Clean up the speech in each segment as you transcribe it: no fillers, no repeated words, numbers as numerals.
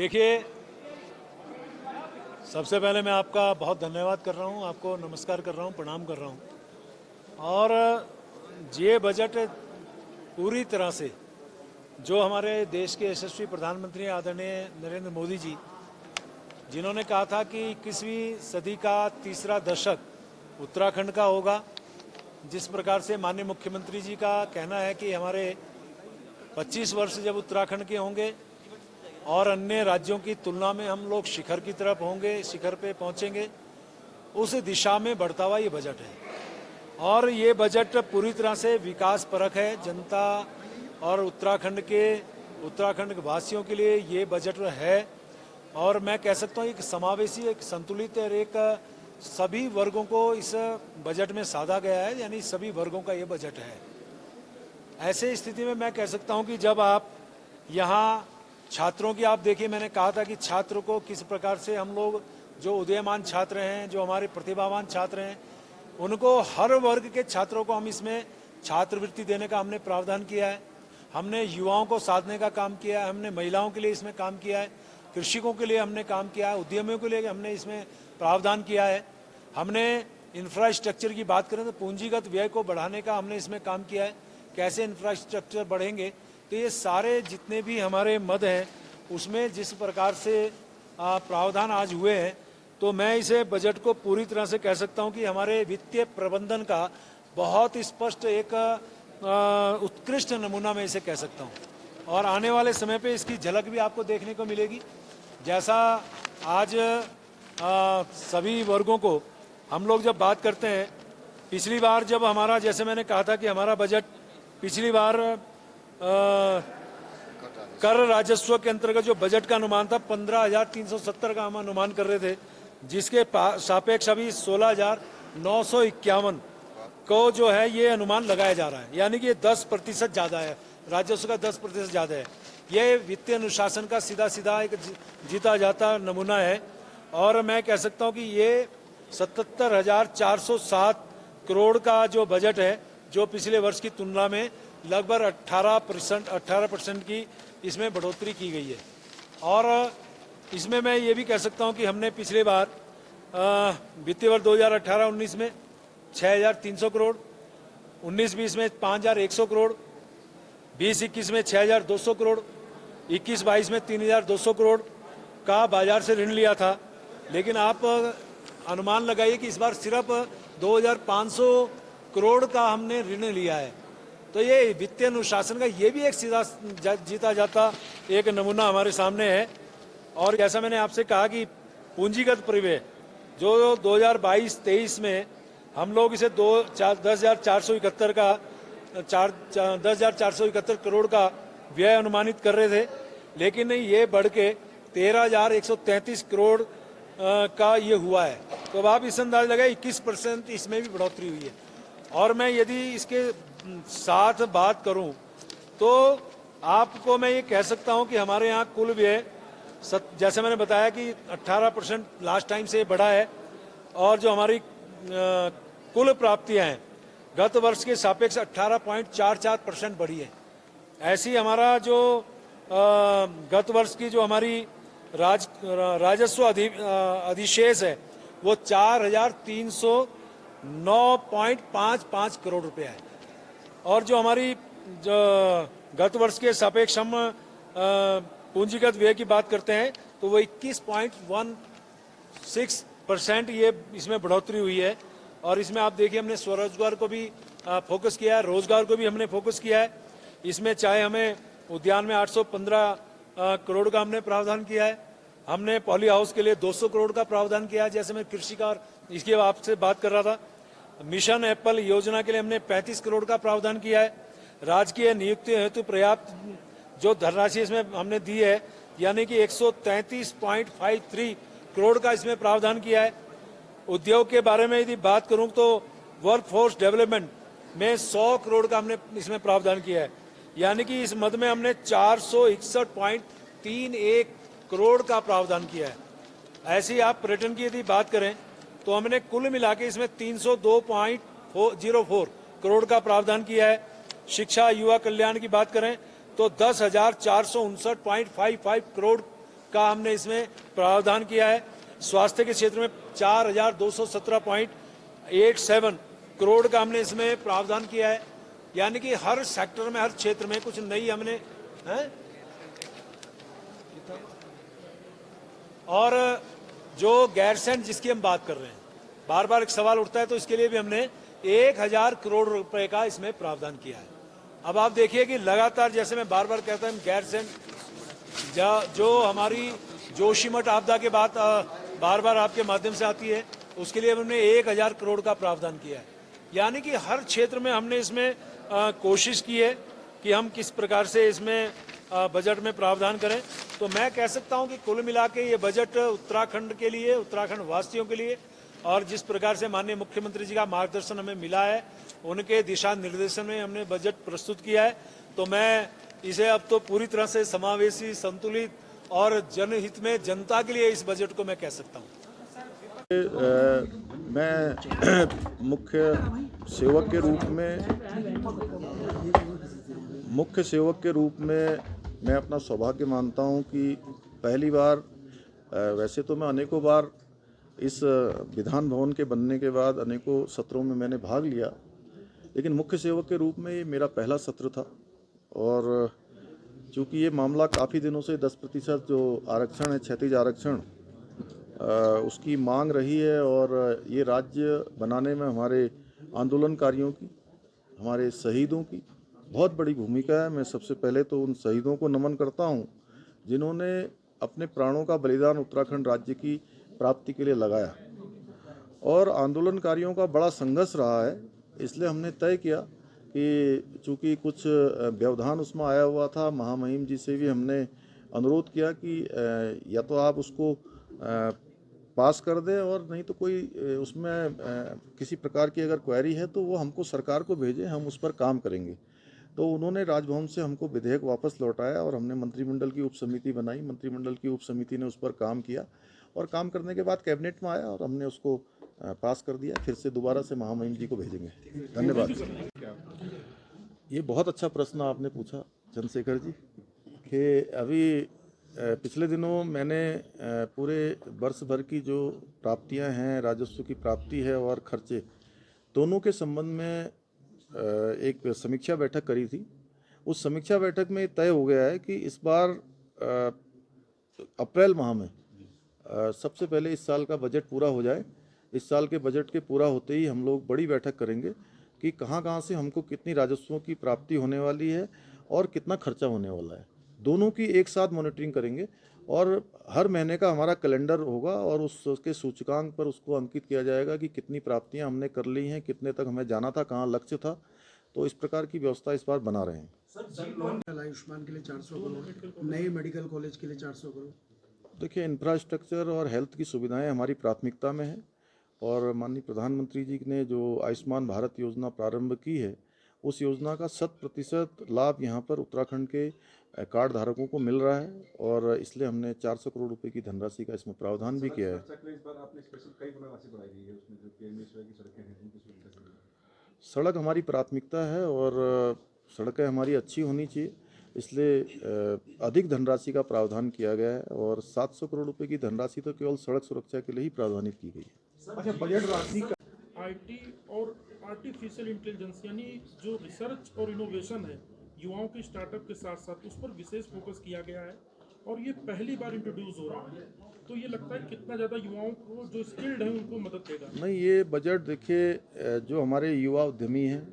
देखिए, सबसे पहले मैं आपका बहुत धन्यवाद कर रहा हूं, आपको नमस्कार कर रहा हूं, प्रणाम कर रहा हूं। और ये बजट पूरी तरह से जो हमारे देश के यशस्वी प्रधानमंत्री आदरणीय नरेंद्र मोदी जी, जिन्होंने कहा था कि 21वीं सदी का तीसरा दशक उत्तराखंड का होगा, जिस प्रकार से माननीय मुख्यमंत्री जी का कहना है कि हमारे 25 वर्ष जब उत्तराखंड के होंगे और अन्य राज्यों की तुलना में हम लोग शिखर की तरफ होंगे, शिखर पे पहुंचेंगे, उस दिशा में बढ़ता हुआ ये बजट है। और ये बजट पूरी तरह से विकास परक है। जनता और उत्तराखंड के वासियों के लिए ये बजट है। और मैं कह सकता हूँ एक समावेशी, एक संतुलित और एक सभी वर्गों को इस बजट में साधा गया है, यानी सभी वर्गों का ये बजट है। ऐसे स्थिति में मैं कह सकता हूँ कि जब आप यहाँ छात्रों की आप देखिए, मैंने कहा था कि छात्र को किस प्रकार से हम लोग जो उदीयमान छात्र हैं, जो हमारे प्रतिभावान छात्र हैं, उनको हर वर्ग के छात्रों को हम इसमें छात्रवृत्ति देने का हमने प्रावधान किया है। हमने युवाओं को साधने का काम किया है, हमने महिलाओं के लिए इसमें काम किया है, कृषकों के लिए हमने काम किया है, उद्यमियों के लिए हमने इसमें प्रावधान किया है। हमने इंफ्रास्ट्रक्चर की बात करें तो पूंजीगत व्यय को बढ़ाने का हमने इसमें काम किया है। कैसे इंफ्रास्ट्रक्चर बढ़ेंगे, तो ये सारे जितने भी हमारे मद हैं उसमें जिस प्रकार से प्रावधान आज हुए हैं, तो मैं इसे बजट को पूरी तरह से कह सकता हूं कि हमारे वित्तीय प्रबंधन का बहुत स्पष्ट एक उत्कृष्ट नमूना मैं इसे कह सकता हूं। और आने वाले समय पे इसकी झलक भी आपको देखने को मिलेगी। जैसा आज सभी वर्गों को हम लोग जब बात करते हैं, पिछली बार जब हमारा, जैसे मैंने कहा था कि हमारा बजट पिछली बार कर राजस्व के अंतर्गत जो बजट का अनुमान था 15,370 का हम अनुमान कर रहे थे, जिसके सापेक्ष अभी 16,951 को जो है ये अनुमान लगाया जा रहा है, यानी कि ये 10% ज़्यादा है, राजस्व का 10% ज़्यादा है। ये वित्तीय अनुशासन का सीधा सीधा एक जीता जाता नमूना है। और मैं कह सकता हूँ कि ये 77,407 करोड़ का जो बजट है, जो पिछले वर्ष की तुलना में लगभग 18% की इसमें बढ़ोतरी की गई है। और इसमें मैं ये भी कह सकता हूँ कि हमने पिछले बार वित्तीय वर्ष 2018-19 में 6,300 करोड़, 19-20 में 5,100 करोड़, 20-21 में 6,200 करोड़, 21-22 में 3,200 करोड़ का बाजार से ऋण लिया था। लेकिन आप अनुमान लगाइए कि इस बार सिर्फ 2,500 करोड़ का हमने ऋण लिया है। तो ये वित्तीय अनुशासन का ये भी एक सीधा जीता जाता एक नमूना हमारे सामने है। और जैसा मैंने आपसे कहा कि पूंजीगत प्रव्यय जो 2022-23 में हम लोग इसे 10,471 करोड़ का व्यय अनुमानित कर रहे थे, लेकिन ये बढ़ के 13,133 करोड़ का ये हुआ है। तो अब आप इस अंदाज लगाए 21% इसमें भी बढ़ोतरी हुई है। और मैं यदि इसके साथ बात करूं तो आपको मैं ये कह सकता हूं कि हमारे यहाँ कुल व्यय जैसे मैंने बताया कि 18% लास्ट टाइम से बढ़ा है। और जो हमारी कुल प्राप्तियां हैं गत वर्ष के सापेक्ष 18.44% बढ़ी है। ऐसी हमारा जो गत वर्ष की जो हमारी राजस्व अधिशेष है वो 4,309.55 करोड़ रुपया है। और जो हमारी गत वर्ष के सापेक्ष हम पूंजीगत व्यय की बात करते हैं तो वो 21.16% ये इसमें बढ़ोतरी हुई है। और इसमें आप देखिए हमने स्वरोजगार को भी फोकस किया है, रोजगार को भी हमने फोकस किया है। इसमें चाहे हमें उद्यान में 815 करोड़ का हमने प्रावधान किया है, हमने पॉली हाउस के लिए 200 करोड़ का प्रावधान किया है, जैसे मैं कृषि का और इसकी आपसे बात कर रहा था। मिशन एप्पल योजना के लिए हमने 35 करोड़ का प्रावधान किया है। राजकीय नियुक्ति हेतु पर्याप्त जो धनराशि इसमें हमने दी है, यानी कि 133.53 करोड़ का इसमें प्रावधान किया है। उद्योग के बारे में यदि बात करूं तो वर्क फोर्स डेवलपमेंट में 100 करोड़ का हमने इसमें प्रावधान किया है, यानी कि इस मद में हमने 461.31 करोड़ का प्रावधान किया है। ऐसी आप पर्यटन की यदि बात करें तो हमने कुल मिला के इसमें 302.04 करोड़ का प्रावधान किया है। शिक्षा युवा कल्याण की बात करें तो 10,459.55 करोड़ का हमने इसमें प्रावधान किया है। स्वास्थ्य के क्षेत्र में 4,217.87 करोड़ का हमने इसमें प्रावधान किया है। यानी कि हर सेक्टर में, हर क्षेत्र में कुछ नई हमने और जो गैरसैंण जिसकी हम बात कर रहे हैं, बार बार एक सवाल उठता है, तो इसके लिए भी हमने 1,000 करोड़ रुपए का इसमें प्रावधान किया है। अब आप देखिए कि लगातार, जैसे मैं बार बार कहता हूं, गैरसैंण जो हमारी जोशीमठ आपदा के बाद बार बार आपके माध्यम से आती है, उसके लिए हमने 1,000 करोड़ का प्रावधान किया है। यानी कि हर क्षेत्र में हमने इसमें कोशिश की है कि हम किस प्रकार से इसमें बजट में प्रावधान करें। तो मैं कह सकता हूं कि कुल मिला के ये बजट उत्तराखंड के लिए, उत्तराखंड वासियों के लिए, और जिस प्रकार से माननीय मुख्यमंत्री जी का मार्गदर्शन हमें मिला है, उनके दिशा निर्देशन में हमने बजट प्रस्तुत किया है। तो मैं इसे अब तो पूरी तरह से समावेशी, संतुलित और जनहित में, जनता के लिए इस बजट को मैं कह सकता हूँ। मैं मुख्य सेवक के रूप में मैं अपना सौभाग्य मानता हूं कि पहली बार, वैसे तो मैं अनेकों बार इस विधान भवन के बनने के बाद अनेकों सत्रों में मैंने भाग लिया, लेकिन मुख्य सेवक के रूप में ये मेरा पहला सत्र था। और चूँकि ये मामला काफ़ी दिनों से 10% जो आरक्षण है, क्षैतिज आरक्षण, उसकी मांग रही है, और ये राज्य बनाने में हमारे आंदोलनकारियों की, हमारे शहीदों की बहुत बड़ी भूमिका है। मैं सबसे पहले तो उन शहीदों को नमन करता हूं जिन्होंने अपने प्राणों का बलिदान उत्तराखंड राज्य की प्राप्ति के लिए लगाया, और आंदोलनकारियों का बड़ा संघर्ष रहा है। इसलिए हमने तय किया कि चूँकि कुछ व्यवधान उसमें आया हुआ था, महामहिम जी से भी हमने अनुरोध किया कि या तो आप उसको पास कर दें, और नहीं तो कोई उसमें किसी प्रकार की अगर क्वेरी है तो वो हमको सरकार को भेजें, हम उस पर काम करेंगे। तो उन्होंने राजभवन से हमको विधेयक वापस लौटाया, और हमने मंत्रिमंडल की उप समिति बनाई। मंत्रिमंडल की उप समिति ने उस पर काम किया, और काम करने के बाद कैबिनेट में आया, और हमने उसको पास कर दिया। फिर से दोबारा से महामहिम जी को भेजेंगे। धन्यवाद। ये बहुत अच्छा प्रश्न आपने पूछा चंद्रशेखर जी, कि अभी पिछले दिनों मैंने पूरे वर्ष भर की जो प्राप्तियां हैं, राजस्व की प्राप्ति है और खर्चे, दोनों के संबंध में एक समीक्षा बैठक करी थी। उस समीक्षा बैठक में तय हो गया है कि इस बार अप्रैल माह में सबसे पहले इस साल का बजट पूरा हो जाए। इस साल के बजट के पूरा होते ही हम लोग बड़ी बैठक करेंगे कि कहाँ से हमको कितनी राजस्वों की प्राप्ति होने वाली है और कितना खर्चा होने वाला है। दोनों की एक साथ मॉनिटरिंग करेंगे, और हर महीने का हमारा कैलेंडर होगा, और उसके सूचकांक पर उसको अंकित किया जाएगा कि कितनी प्राप्तियां हमने कर ली हैं, कितने तक हमें जाना था, कहाँ लक्ष्य था। तो इस प्रकार की व्यवस्था इस बार बना रहे हैं। आयुष्मान के लिए 400 करोड़, नए मेडिकल कॉलेज के लिए 400 करोड़। देखिए, इंफ्रास्ट्रक्चर और हेल्थ की सुविधाएं हमारी प्राथमिकता में है, और माननीय प्रधानमंत्री जी ने जो आयुष्मान भारत योजना प्रारंभ की है, उस योजना का 100% लाभ यहाँ पर उत्तराखंड के कार्ड धारकों को मिल रहा है, और इसलिए हमने 400 करोड़ रुपए की धनराशि का इसमें प्रावधान भी किया है। सड़क हमारी प्राथमिकता है, और सड़कें हमारी अच्छी होनी चाहिए, इसलिए अधिक धनराशि का प्रावधान किया गया है, और 700 करोड़ रुपए की धनराशि तो केवल सड़क सुरक्षा के लिए ही प्रावधानित की गई है। अच्छा, बजट राशि का आईटी और आर्टिफिशियल इंटेलिजेंस यानी जो रिसर्च और इनोवेशन है, युवाओं के स्टार्टअप के साथ साथ उस पर विशेष फोकस किया गया है, और ये पहली बार इंट्रोड्यूस हो रहा है। तो ये लगता है कितना ज़्यादा युवाओं को जो स्किल्ड है उनको मदद देगा। नहीं, ये बजट देखिए, जो हमारे युवा उद्यमी हैं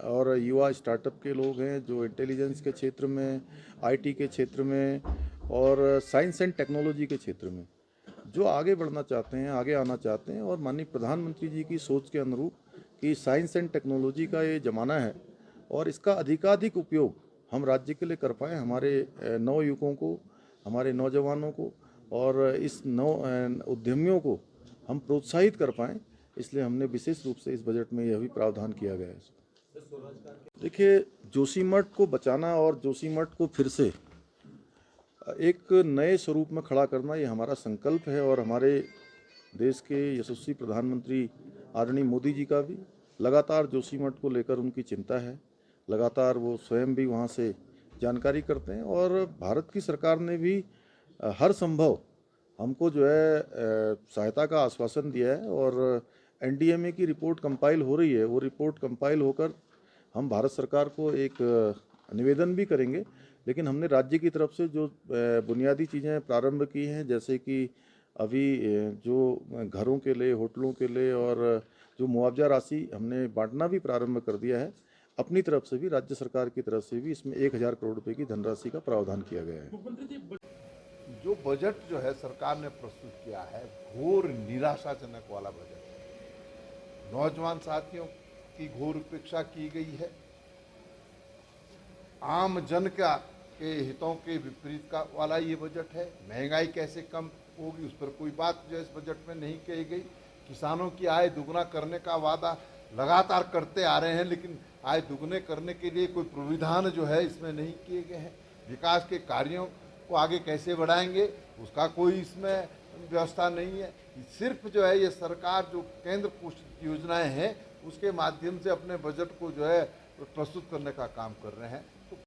और युवा स्टार्टअप के लोग हैं, जो इंटेलिजेंस के क्षेत्र में, आईटी के क्षेत्र में और साइंस एंड टेक्नोलॉजी के क्षेत्र में जो आगे बढ़ना चाहते हैं, आगे आना चाहते हैं, और माननीय प्रधानमंत्री जी की सोच के अनुरूप कि साइंस एंड टेक्नोलॉजी का ये ज़माना है, और इसका अधिकाधिक उपयोग हम राज्य के लिए कर पाएँ, हमारे नव युवकों को, हमारे नौजवानों को और इस नव उद्यमियों को हम प्रोत्साहित कर पाएँ, इसलिए हमने विशेष रूप से इस बजट में यह भी प्रावधान किया गया है। देखिए, जोशीमठ को बचाना और जोशीमठ को फिर से एक नए स्वरूप में खड़ा करना, ये हमारा संकल्प है, और हमारे देश के यशस्वी प्रधानमंत्री आदरणीय मोदी जी का भी लगातार जोशीमठ को लेकर उनकी चिंता है। लगातार वो स्वयं भी वहाँ से जानकारी करते हैं, और भारत की सरकार ने भी हर संभव हमको जो है सहायता का आश्वासन दिया है और एनडीएमए की रिपोर्ट कंपाइल हो रही है। वो रिपोर्ट कंपाइल होकर हम भारत सरकार को एक निवेदन भी करेंगे, लेकिन हमने राज्य की तरफ से जो बुनियादी चीज़ें प्रारंभ की हैं, जैसे कि अभी जो घरों के लिए, होटलों के लिए और जो मुआवजा राशि हमने बांटना भी प्रारंभ कर दिया है। अपनी तरफ से भी, राज्य सरकार की तरफ से भी इसमें 1000 करोड़ रुपए की धनराशि का प्रावधान किया गया है। मुख्यमंत्री जी, जो बजट जो है सरकार ने प्रस्तुत किया है, घोर निराशाजनक वाला बजट है। नौजवान साथियों की घोर उपेक्षा की गई है। आम जन के हितों के विपरीत का वाला ये बजट है। महंगाई कैसे कम होगी उस पर कोई बात जो इस बजट में नहीं कही गई। किसानों की आय दुगना करने का वादा लगातार करते आ रहे हैं, लेकिन आय दुगने करने के लिए कोई प्राविधान जो है इसमें नहीं किए गए हैं। विकास के कार्यों को आगे कैसे बढ़ाएंगे उसका कोई इसमें व्यवस्था नहीं है। सिर्फ जो है ये सरकार जो केंद्र पोषित योजनाएं हैं उसके माध्यम से अपने बजट को जो है प्रस्तुत करने का काम कर रहे हैं।